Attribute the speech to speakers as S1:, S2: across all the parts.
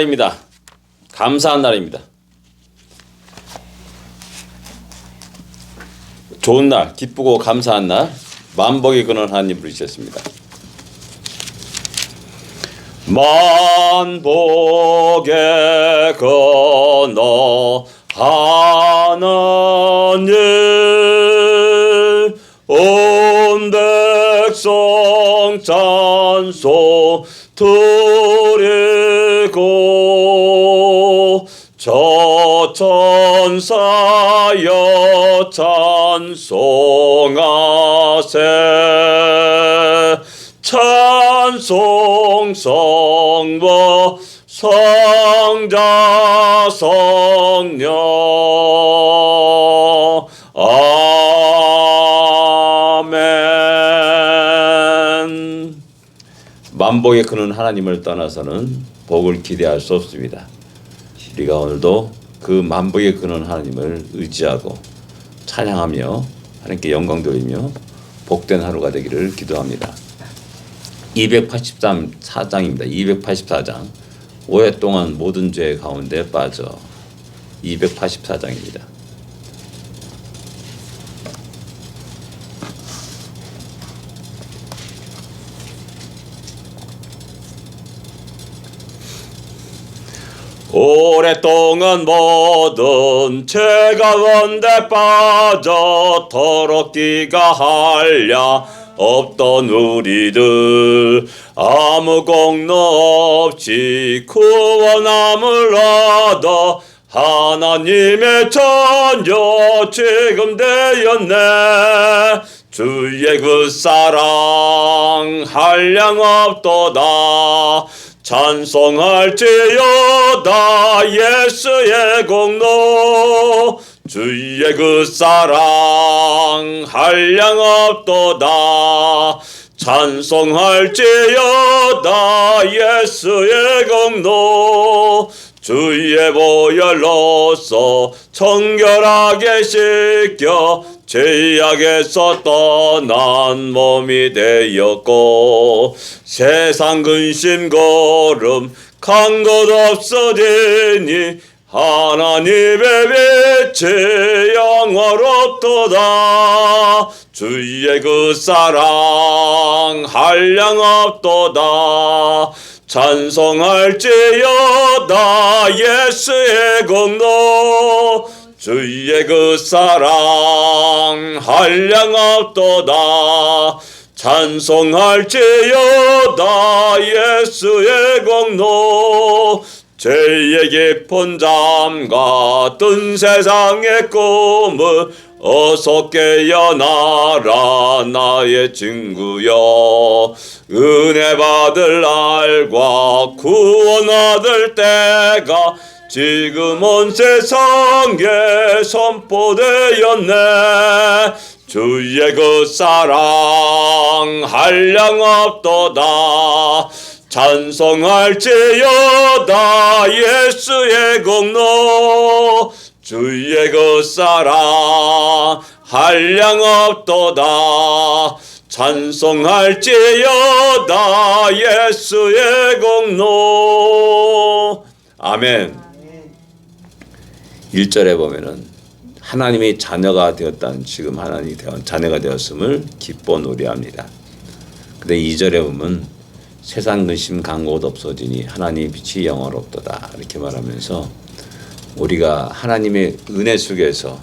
S1: 입니다. 감사한 날입니다. 좋은 날, 기쁘고 감사한 날, 만복의 근원 하나님 부르셨습니다. 만복의 근원 하나님, 온 백성 찬송 드리고 저 천사여 찬송하세. 찬송 성부 성자 성령 아멘. 만복의 근원 하나님을 떠나서는 복을 기대할 수 없습니다. 우리가 오늘도 그 만복의 근원 하나님을 의지하고 찬양하며 하나님께 영광 돌리며 복된 하루가 되기를 기도합니다. 284장입니다. 284장. 오랫동안 모든 죄 가운데 빠져. 284장입니다. 오랫동안 모든 죄 가운데 빠져 더럽기가 한량 없던 우리들 아무 공로 없이 구원함을 얻어 하나님의 자녀 지금 되었네. 주의 그 사랑 한량 없도다. 찬송할지어다 예수의 공로. 주의 그 사랑 한량 없도다. 찬송할지어다 예수의 공로. 주의 보혈로서 정결하게 씻겨 죄악에서 떠난 몸이 되었고 세상 근심 고름 간 것 없어지니 하나님의 빛이 영원롭도다. 주의 그 사랑 한량 없도다. 찬송할지어다 예수의 공로. 주의 그 사랑 한량 없도다. 찬송할지어다 예수의 공로. 죄의 깊은 잠가 뜬 세상의 꿈을 어서 깨어나라 나의 친구여. 은혜 받을 날과 구원 얻을 때가 지금 온 세상에 선포되었네. 주의 그 사랑 한량 없도다. 찬송할지어다 예수의 공로. 주의 그 사랑 한량 없도다. 찬송할지어다 예수의 공로. 아멘. 1절에 보면은 하나님의 자녀가 되었다는, 지금 하나님이 자녀가 되었음을 기뻐 노래합니다. 근데 2절에 보면 세상 근심 간 곳 없어지니 하나님의 빛이 영원롭도다 이렇게 말하면서 우리가 하나님의 은혜 속에서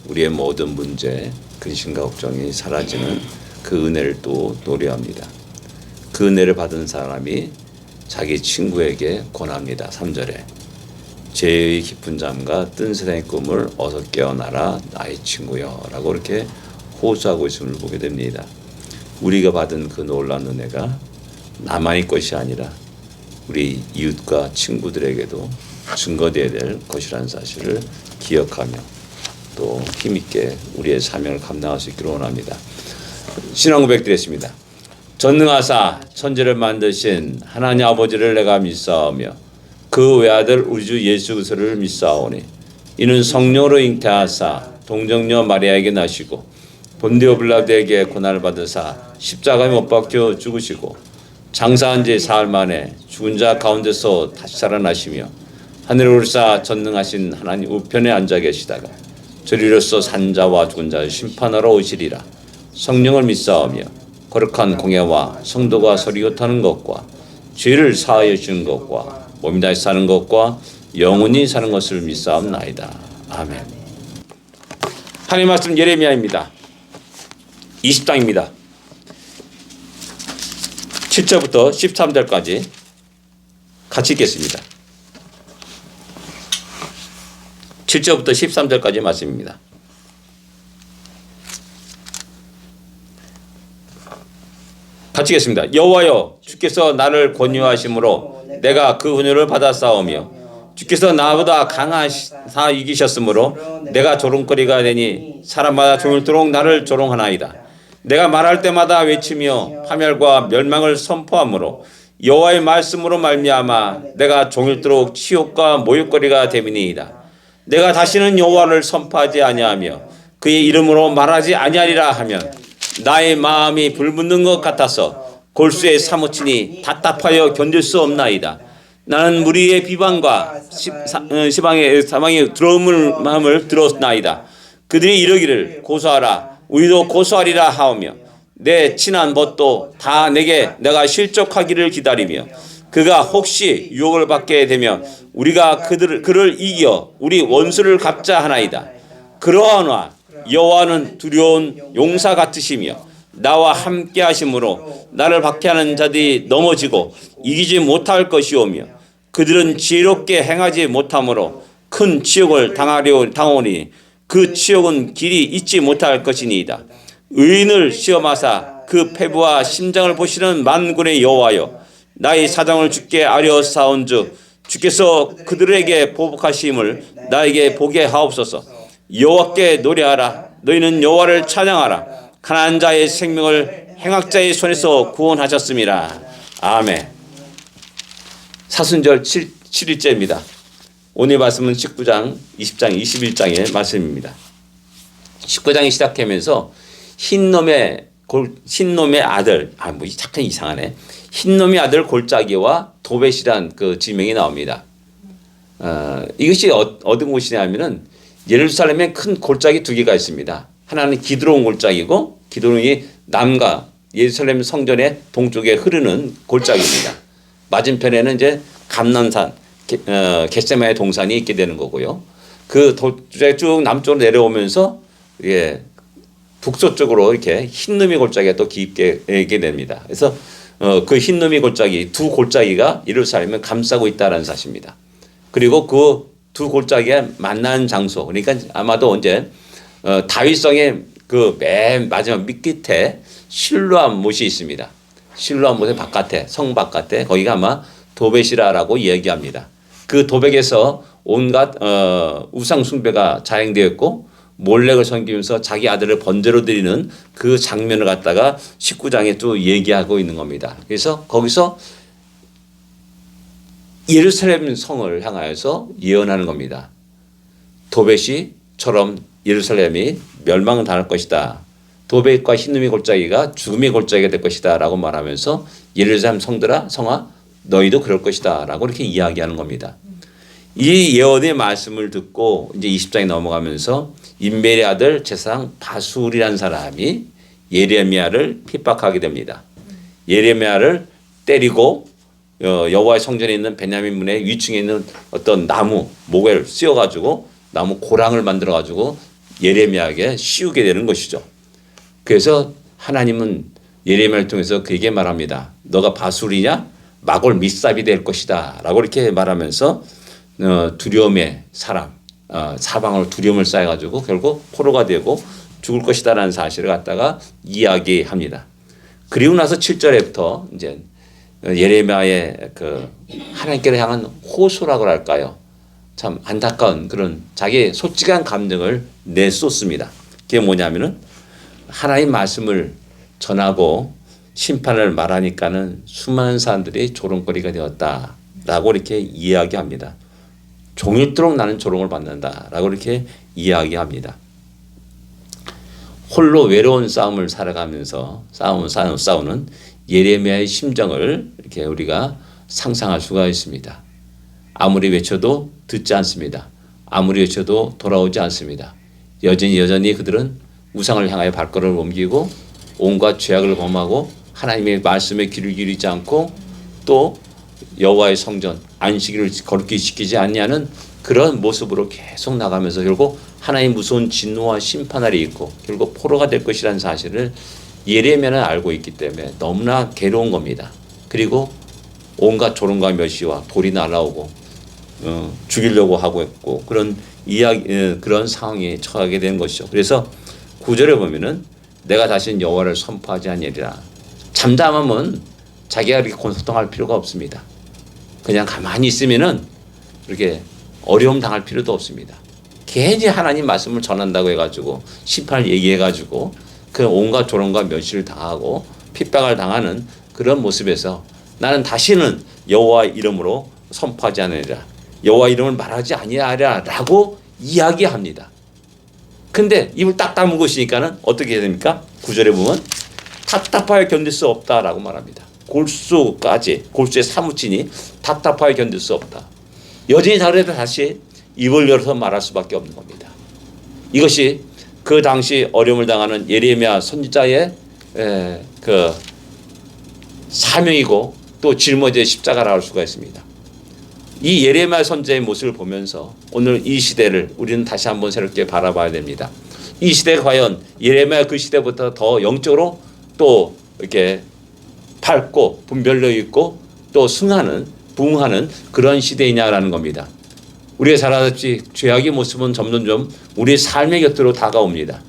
S1: 우리의 모든 문제, 근심과 걱정이 사라지는 그 은혜를 또 노래합니다. 그 은혜를 받은 사람이 자기 친구에게 권합니다. 3절에 죄의 깊은 잠과 뜬 세상의 꿈을 어서 깨어나라 나의 친구여 라고 이렇게 호소하고 있음을 보게 됩니다. 우리가 받은 그 놀라운 은혜가 나만의 것이 아니라 우리 이웃과 친구들에게도 증거되어야 될 것이라는 사실을 기억하며 또 힘있게 우리의 사명을 감당할 수 있기를 원합니다. 신앙 고백드렸습니다. 전능하사 천지를 만드신 하나님 아버지를 내가 믿사오며 그 외아들 우리 주 예수 그리스도를 믿사오니 이는 성령으로 잉태하사 동정녀 마리아에게 나시고 본디오 빌라도에게 고난을 받으사 십자가에 못 박혀 죽으시고 장사한 지 사흘 만에 죽은 자 가운데서 다시 살아나시며 하늘을 오르사 전능하신 하나님 우편에 앉아 계시다가 저리로서 산자와 죽은 자를 심판하러 오시리라. 성령을 믿사오며 거룩한 공예와 성도가 서리고타는 것과 죄를 사하여 주는 것과 몸이 다시 사는 것과 영원히 사는 것을 믿사옵나이다. 아멘. 하나님 말씀 예레미야입니다. 20장입니다. 7절부터 13절까지 같이 읽겠습니다. 7절부터 13절까지 말씀입니다. 같이 읽겠습니다. 여호와여, 주께서 나를 권유하심으로 내가 그 권유를 받아 싸우며 주께서 나보다 강하사 이기셨으므로 내가 조롱거리가 되니 사람마다 종일토록 나를 조롱하나이다. 내가 말할 때마다 외치며 파멸과 멸망을 선포하므로 여호와의 말씀으로 말미암아 내가 종일토록 치욕과 모욕거리가 됨이니이다. 내가 다시는 여호와를 선포하지 아니하며 그의 이름으로 말하지 아니하리라 하면 나의 마음이 불붙는 것 같아서 골수에 사무치니 답답하여 견딜 수 없나이다. 나는 무리의 비방과 사망의 두려움을 마음을 들었나이다. 그들이 이르기를 고소하라, 우리도 고소하리라 하오며 내 친한 벗도 다 내가 실족하기를 기다리며 그가 혹시 유혹을 받게 되면 우리가 그를 이겨 우리 원수를 갚자 하나이다. 그러하노라 여호와는 두려운 용사 같으시며 나와 함께 하심으로 나를 박해하는 자들이 넘어지고 이기지 못할 것이오며 그들은 지혜롭게 행하지 못하므로 큰 치욕을 당하오니 그 치욕은 길이 잊지 못할 것이니이다. 의인을 시험하사 그 패부와 심장을 보시는 만군의 여호와여, 나의 사정을 주께 아뢰어 싸운즉 주께서 그들에게 보복하심을 나에게 보게 하옵소서. 여호와께 노래하라. 너희는 여호와를 찬양하라. 가난한 자의 생명을 행악자의 손에서 구원하셨습니다. 아멘. 사순절 7일째입니다. 오늘 말씀은 19장, 20장, 21장의 말씀입니다. 19장이 시작하면서 흰놈의 아들, 잠깐 이상하네. 흰놈의 아들 골짜기와 도벳이란 그 지명이 나옵니다. 이것이 어떤 곳이냐면은 예루살렘에 큰 골짜기 두 개가 있습니다. 하나는 기드론 골짜기고 기드론이 남과 예루살렘 성전의 동쪽에 흐르는 골짜기입니다. 맞은편에는 이제 감난산, 겟세마네 동산이 있게 되는 거고요. 그 쭉 남쪽으로 내려오면서 북서쪽으로 이렇게 흰놈이 골짜기가 또 깊게 있게 됩니다. 그래서 그 흰놈이 골짜기, 두 골짜기가 예루살렘을 감싸고 있다는 사실입니다. 그리고 그 두 골짜기가 만난 장소, 그러니까 아마도 이제 다윗성의 그 맨 마지막 밑끝에 실로암 못이 있습니다. 실로암 못의 바깥에, 성 바깥에 거기가 아마 도벳이라고 이야기합니다. 그 도벳에서 온갖 우상 숭배가 자행되었고 몰렉을 섬기면서 자기 아들을 번제로 드리는 그 장면을 갖다가 19장에 또 얘기하고 있는 겁니다. 그래서 거기서 예루살렘 성을 향하여서 예언하는 겁니다. 도벳이처럼 예루살렘이 멸망을 당할 것이다. 도벳과 흰놈이 골짜기가 죽음의 골짜기가 될 것이다 라고 말하면서 예루살렘 성아 너희도 그럴 것이다 라고 이렇게 이야기하는 겁니다. 이 예언의 말씀을 듣고 이제 20장에 넘어가면서 임멜의 아들 제사장 바술이라는 사람이 예레미야를 핍박하게 됩니다. 예레미야를 때리고 여호와의 성전에 있는 베냐민 문의 위층에 있는 어떤 나무 목을 씌워가지고 나무 고랑을 만들어가지고 예레미야에게 씌우게 되는 것이죠. 그래서 하나님은 예레미야를 통해서 그에게 말합니다. 너가 바술이냐? 마골 밑삽이 될 것이다 라고 이렇게 말하면서 두려움의 사람, 사방으로 두려움을 쌓여가지고 결국 포로가 되고 죽을 것이다 라는 사실을 갖다가 이야기합니다. 그리고 나서 7절에부터 이제 예레미야의 그 하나님께로 향한 호소라고 할까요? 참 안타까운 그런 자기의 솔직한 감정을 내쏟습니다. 그게 뭐냐면은 하나님 말씀을 전하고 심판을 말하니까는 수많은 사람들이 조롱거리가 되었다라고 이렇게 이야기합니다. 종일토록 나는 조롱을 받는다라고 이렇게 이야기합니다. 홀로 외로운 싸움을 살아가면서 싸우는 예레미야의 심정을 이렇게 우리가 상상할 수가 있습니다. 아무리 외쳐도 듣지 않습니다. 아무리 외쳐도 돌아오지 않습니다. 여전히 그들은 우상을 향하여 발걸음을 옮기고 온갖 죄악을 범하고 하나님의 말씀에 귀를 기울이지 않고 또 여호와의 성전 안식일을 거룩히 지키지 않냐는 그런 모습으로 계속 나가면서 결국 하나님 무서운 진노와 심판날이 있고 결국 포로가 될 것이라는 사실을 예레미야는 알고 있기 때문에 너무나 괴로운 겁니다. 그리고 온갖 조롱과 멸시와 돌이 날아오고 죽이려고 하고 있고 그런 그런 상황에 처하게 된 것이죠. 그래서 9절에 보면은 내가 다시는 여호와를 선포하지 아니하리라. 잠잠하면 자기가 이렇게 고통할 필요가 없습니다. 그냥 가만히 있으면은 이렇게 어려움 당할 필요도 없습니다. 괜히 하나님 말씀을 전한다고 해가지고 심판을 얘기해가지고 그 온갖 조롱과 멸시를 당하고 핍박을 당하는 그런 모습에서 나는 다시는 여호와 이름으로 선포하지 않으리라. 여호와 이름을 말하지 아니하리라라고 이야기합니다. 근데 입을 딱 다물고 있으니까는 어떻게 해야 됩니까? 9절에 보면 답답하여 견딜 수 없다라고 말합니다. 골수에 사무치니 답답하여 견딜 수 없다. 여전히 다르다 다시 입을 열어서 말할 수밖에 없는 겁니다. 이것이 그 당시 어려움을 당하는 예레미야 선지자의 그 사명이고 또 짊어질 십자가라 할 수가 있습니다. 이 예레미야 선지자의 모습을 보면서 오늘 이 시대를 우리는 다시 한번 새롭게 바라봐야 됩니다. 이 시대가 과연 예레미야 그 시대부터 더 영적으로 또 이렇게 밝고 분별력 있고 또 부흥하는 그런 시대이냐라는 겁니다. 우리가 살아왔지 죄악의 모습은 점점점 우리의 삶의 곁으로 다가옵니다.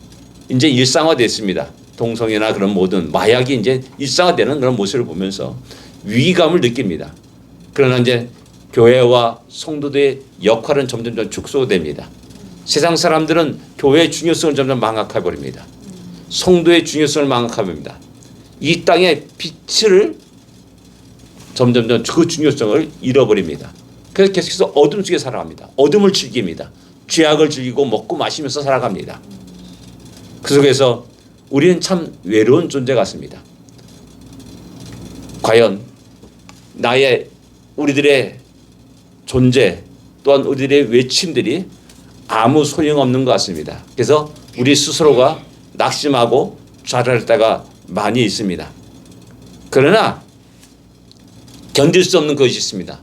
S1: 이제 일상화됐습니다. 동성애나 그런 모든 마약이 이제 일상화되는 그런 모습을 보면서 위기감을 느낍니다. 그러나 이제 교회와 성도들의 역할은 점점점 축소됩니다. 세상 사람들은 교회의 중요성을 점점 망각해 버립니다. 성도의 중요성을 망각해 버립니다. 이 땅의 빛을 점점점 그 중요성을 잃어버립니다. 그래서 계속해서 어둠 속에 살아갑니다. 어둠을 즐깁니다. 죄악을 즐기고 먹고 마시면서 살아갑니다. 그 속에서 우리는 참 외로운 존재 같습니다. 과연 우리들의 존재 또한 우리들의 외침들이 아무 소용없는 것 같습니다. 그래서 우리 스스로가 낙심하고 좌절할 때가 많이 있습니다. 그러나 견딜 수 없는 것이 있습니다.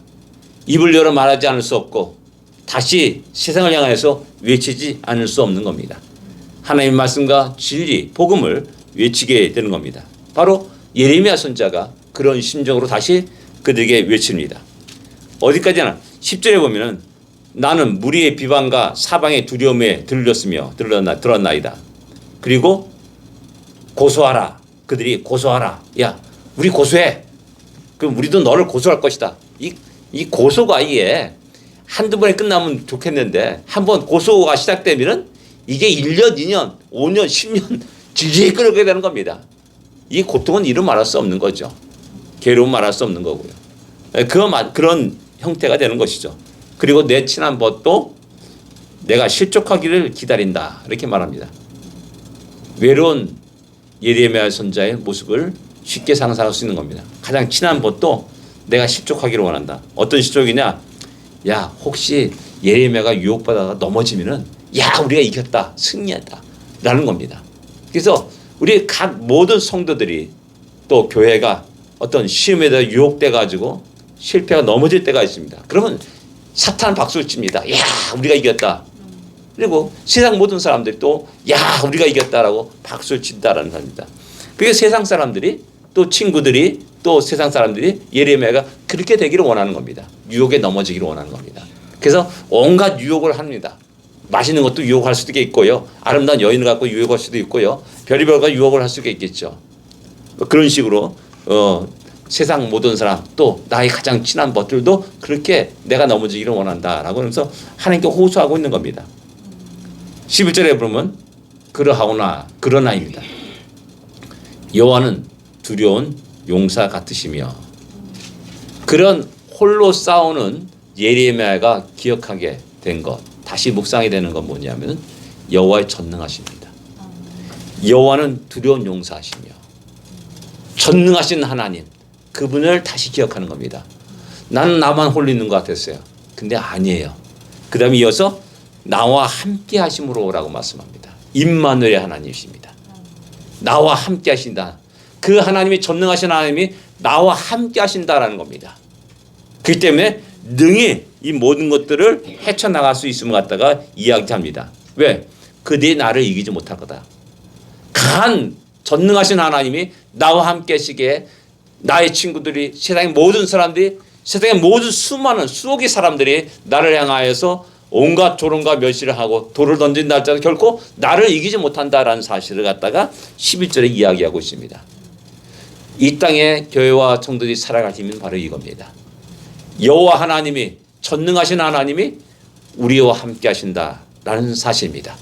S1: 입을 열어 말하지 않을 수 없고 다시 세상을 향해서 외치지 않을 수 없는 겁니다. 하나님의 말씀과 진리, 복음을 외치게 되는 겁니다. 바로 예레미야 선지자가 그런 심정으로 다시 그들에게 외칩니다. 어디까지나 10절에 보면은 나는 무리의 비방과 사방의 두려움에 들었나이다. 그리고 고소하라. 그들이 고소하라. 야, 우리 고소해. 그럼 우리도 너를 고소할 것이다. 이 고소가 이게 한두 번에 끝나면 좋겠는데 한번 고소가 시작되면은 이게 1년, 2년, 5년, 10년 질질 끌게 되는 겁니다. 이 고통은 이루 말할 수 없는 거죠. 괴로움 말할 수 없는 거고요. 그런 형태가 되는 것이죠. 그리고 내 친한 벗도 내가 실족하기를 기다린다. 이렇게 말합니다. 외로운 예레미야 선지자의 모습을 쉽게 상상할 수 있는 겁니다. 가장 친한 벗도 내가 실족하기를 원한다. 어떤 실족이냐? 야, 혹시 예레미야가 유혹받아가 넘어지면은 야, 우리가 이겼다. 승리했다. 라는 겁니다. 그래서 우리 각 모든 성도들이 또 교회가 어떤 시험에다 유혹돼 가지고 실패가 넘어질 때가 있습니다. 그러면 사탄 박수를 칩니다. 야, 우리가 이겼다. 그리고 세상 모든 사람들이 또 야, 우리가 이겼다라고 박수를 친다라는 겁니다. 그게 세상 사람들이 또 친구들이 또 세상 사람들이 예레미야가 그렇게 되기를 원하는 겁니다. 유혹에 넘어지기를 원하는 겁니다. 그래서 온갖 유혹을 합니다. 맛있는 것도 유혹할 수도 있고요. 아름다운 여인을 갖고 유혹할 수도 있고요. 별의별 유혹을 할 수가 있겠죠. 그런 식으로 세상 모든 사람 또 나의 가장 친한 벗들도 그렇게 내가 넘어지기를 원한다라고 하면서 하나님께 호소하고 있는 겁니다. 11절에 보면 그러나입니다. 여호와는 두려운 용사 같으시며 그런 홀로 싸우는 예레미야가 기억하게 된 것 다시 묵상이 되는 건 뭐냐면 여호와의 전능하십니다. 여호와는 두려운 용사하시며 전능하신 하나님, 그분을 다시 기억하는 겁니다. 나는 나만 홀리는 것 같았어요. 근데 아니에요. 그 다음에 이어서 나와 함께 하심으로 라고 말씀합니다. 임마누엘의 하나님이십니다. 나와 함께 하신다. 그 하나님이 전능하신 하나님이 나와 함께 하신다라는 겁니다. 그렇기 때문에 능히 이 모든 것들을 헤쳐나갈 수 있음을 갖다가 이야기합니다. 왜? 그들이 나를 이기지 못할 거다. 강한 전능하신 하나님이 나와 함께 하시기에 나의 친구들이, 세상의 모든 사람들이, 세상의 모든 수많은 수억의 사람들이 나를 향하여서 온갖 조롱과 멸시를 하고 돌을 던진다 할지라도 결코 나를 이기지 못한다라는 사실을 갖다가 11절에 이야기하고 있습니다. 이 땅의 교회와 성도들이 살아갈 힘은 바로 이겁니다. 여호와 하나님이, 전능하신 하나님이 우리와 함께 하신다라는 사실입니다.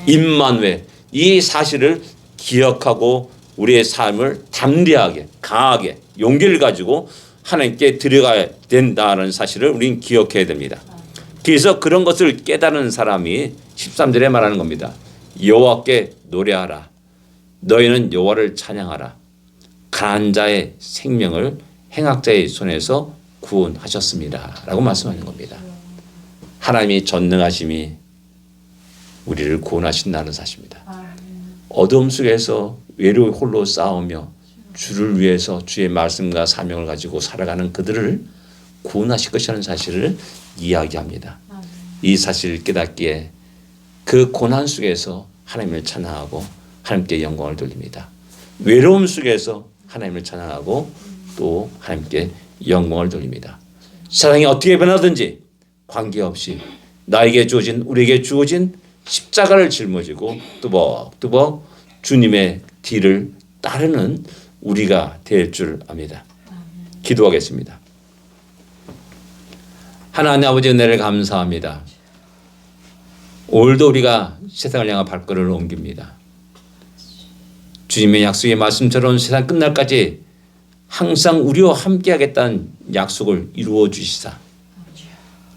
S1: 임마누엘, 이 사실을 기억하고 우리의 삶을 담대하게, 강하게, 용기를 가지고 하나님께 드려가야 된다는 사실을 우리는 기억해야 됩니다. 그래서 그런 것을 깨달은 사람이 13절에 말하는 겁니다. 여호와께 노래하라. 너희는 여호와를 찬양하라. 가난한 자의 생명을 행악자의 손에서 구원하셨습니다. 라고 말씀하는 겁니다. 하나님이 전능하심이 우리를 구원하신다는 사실입니다. 어두움 속에서 외로이 홀로 싸우며 주를 위해서 주의 말씀과 사명을 가지고 살아가는 그들을 구원하실 것이라는 사실을 이야기합니다. 이 사실을 깨닫기에 그 고난 속에서 하나님을 찬양하고 하나님께 영광을 돌립니다. 외로움 속에서 하나님을 찬양하고 또 하나님께 영광을 돌립니다. 세상이 어떻게 변하든지 관계없이 나에게 주어진, 우리에게 주어진 십자가를 짊어지고 뚜벅뚜벅 주님의 뒤를 따르는 우리가 될 줄 압니다. 기도하겠습니다. 하나님 아버지 은혜를 감사합니다. 오늘도 우리가 세상을 향한 발걸음을 옮깁니다. 주님의 약속의 말씀처럼 세상 끝날까지 항상 우리와 함께하겠다는 약속을 이루어 주시사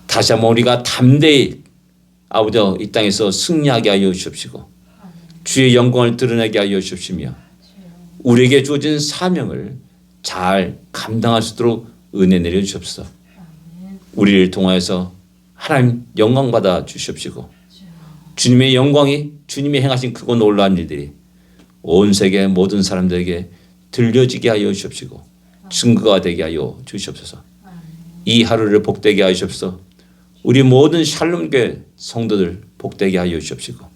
S1: 다시 한번 우리가 담대히 아버지 이 땅에서 승리하게 하여 주십시고 주의 영광을 드러내게 하여 주십시며 우리에게 주어진 사명을 잘 감당할 수 있도록 은혜 내려 주옵소서. 우리를 통하여서 하나님 영광 받아 주십시고 주님의 영광이, 주님이 행하신 크고 놀라운 일들이 온 세계 모든 사람들에게 들려지게 하여 주십시고 증거가 되게 하여 주시옵소서. 이 하루를 복되게 하여 주옵소서. 우리 모든 샬롬교회 성도들 복되게 하여 주십시고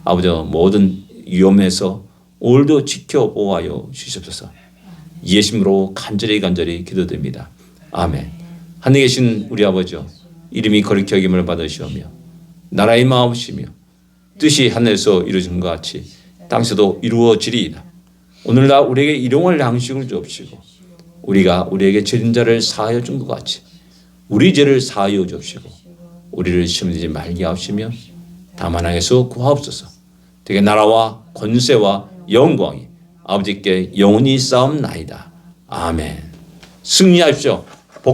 S1: 아버지 모든 위험에서 오늘도 지켜 보호하여 주시옵소서. 예수님으로 간절히 기도드립니다. 아멘. 하늘에 계신 우리 아버지여, 이름이 거룩히 여김을 받으시오며 나라의 마음이시며 뜻이 하늘에서 이루어진 것 같이 땅에서도 이루어지리이다. 오늘날 우리에게 일용할 양식을 주옵시고 우리가 우리에게 죄진 자를 사하여 준 것 같이 우리 죄를 사하여 주옵시고 우리를 시험에 들지 말게 하옵시며 다만 악에서 구하옵소서. 되게 나라와 권세와 영광이 아버지께 영원히 싸움나이다. 아멘. 승리하십시오.